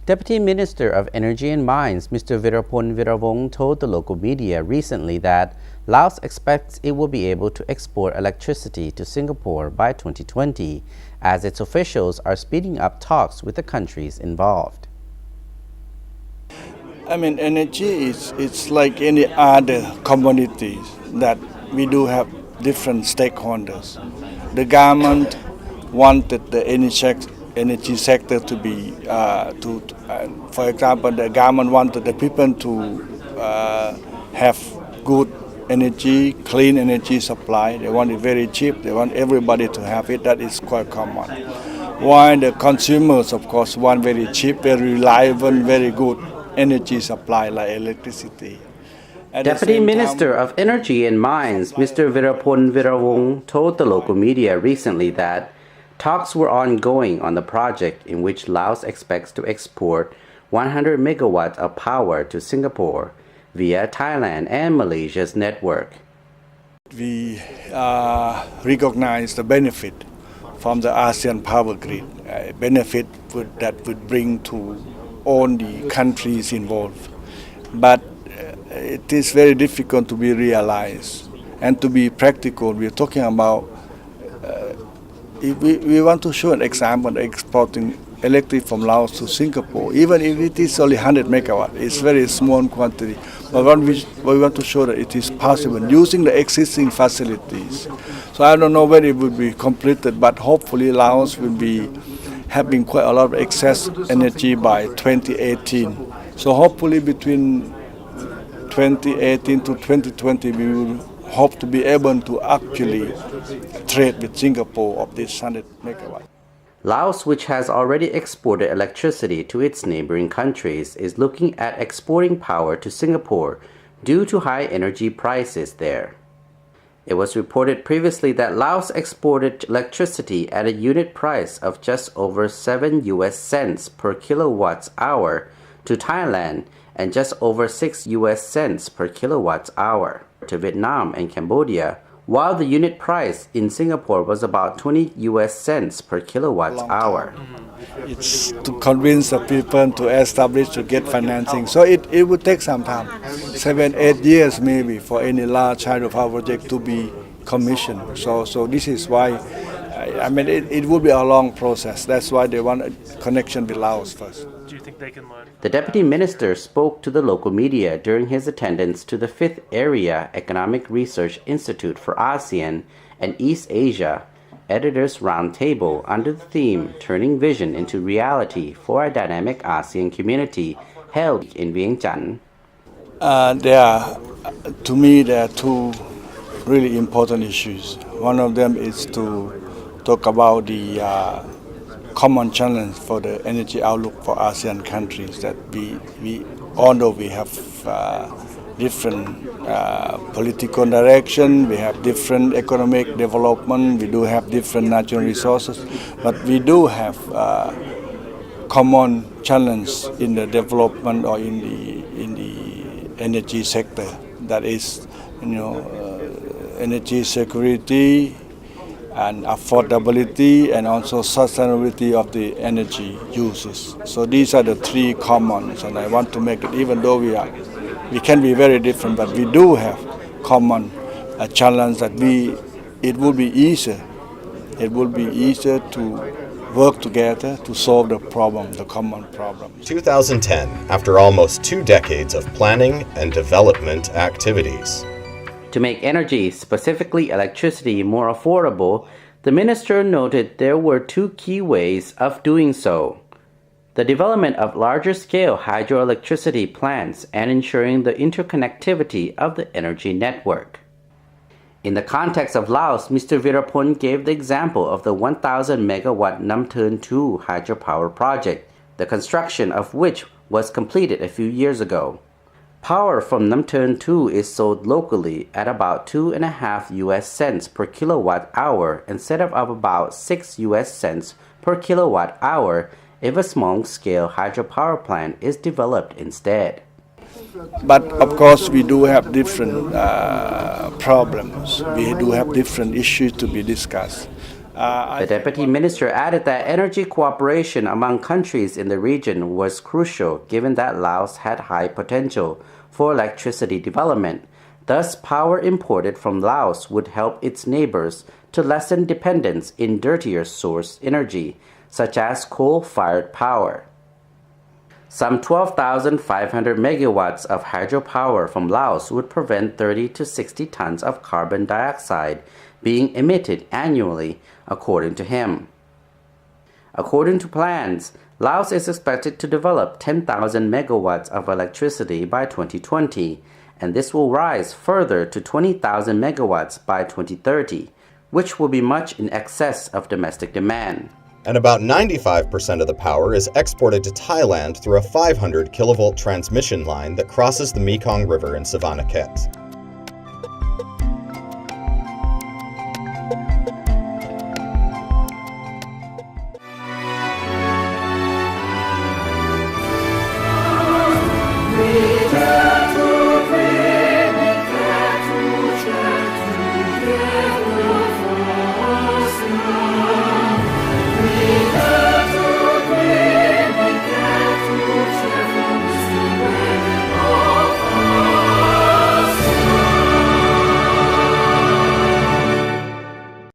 Deputy Minister of Energy and Mines, Mr. Viraphonh Viravong, told the local media recently that Laos expects it will be able to export electricity to Singapore by 2020, as its officials are speeding up talks with the countries involved. Energy it's like any other commodities that we do have different stakeholders. The government wanted the energy sector to be, for example, the government wanted the people to have good energy, clean energy supply. They want it very cheap. They want everybody to have it. That is quite common. While the consumers, of course, want very cheap, very reliable, very good energy supply like electricity. Deputy Minister of Energy and Mines, Mr. Viraphonh Viravong, told the local media recently that talks were ongoing on the project in which Laos expects to export 100 megawatts of power to Singapore via Thailand and Malaysia's network. We recognize the benefit from the ASEAN power grid, benefit that would bring to all the countries involved. But it is very difficult to be realized and to be practical. We are talking about if we want to show an example exporting electric from Laos to Singapore, even if it is only 100 megawatt, it's very small quantity. But we want to show that it is possible using the existing facilities. So I don't know when it will be completed, but hopefully Laos will be having quite a lot of excess energy by 2018. So hopefully between 2018 to 2020, we will hope to be able to actually trade with Singapore of this 100 megawatt. Laos, which has already exported electricity to its neighboring countries, is looking at exporting power to Singapore due to high energy prices there. It was reported previously that Laos exported electricity at a unit price of just over 7 US cents per kilowatt hour to Thailand and just over 6 US cents per kilowatt hour to Vietnam and Cambodia, while the unit price in Singapore was about 20 US cents per kilowatt hour. It's to convince the people to establish, to get financing. So it would take some time, 7-8 years maybe, for any large hydropower project to be commissioned. So this is why, it will be a long process. That's why they want a connection with Laos first. Do you think they can learn? The Deputy Minister spoke to the local media during his attendance to the 5th Area Economic Research Institute for ASEAN and East Asia Editors Roundtable under the theme Turning Vision into Reality for a Dynamic ASEAN Community held in Vientiane. To me, there are two really important issues. One of them is to talk about the common challenge for the energy outlook for ASEAN countries, that we although we have different political direction, we have different economic development, we do have different natural resources, but we do have common challenge in the development or in the energy sector. That is, energy security and affordability and also sustainability of the energy uses. So these are the three commons, and I want to make it, even though we can be very different, but we do have common challenge that it will be easier to work together to solve the problem, the common problem. 2010, after almost 2 decades of planning and development activities. To make energy, specifically electricity, more affordable, the minister noted there were 2 key ways of doing so: the development of larger-scale hydroelectricity plants and ensuring the interconnectivity of the energy network. In the context of Laos, Mr. Viraphonh gave the example of the 1,000 megawatt Nam Thern 2 hydropower project, the construction of which was completed a few years ago. Power from Nam Thern 2 is sold locally at about 2.5 US cents per kilowatt hour instead of about 6 US cents per kilowatt hour if a small-scale hydropower plant is developed instead. But of course, we do have different problems. We do have different issues to be discussed. The Deputy Minister added that energy cooperation among countries in the region was crucial given that Laos had high potential for electricity development. Thus, power imported from Laos would help its neighbors to lessen dependence in dirtier source energy, such as coal-fired power. Some 12,500 megawatts of hydropower from Laos would prevent 30 to 60 tons of carbon dioxide being emitted annually, according to him. According to plans, Laos is expected to develop 10,000 megawatts of electricity by 2020, and this will rise further to 20,000 megawatts by 2030, which will be much in excess of domestic demand. And about 95% of the power is exported to Thailand through a 500 kilovolt transmission line that crosses the Mekong River in Savannakhet.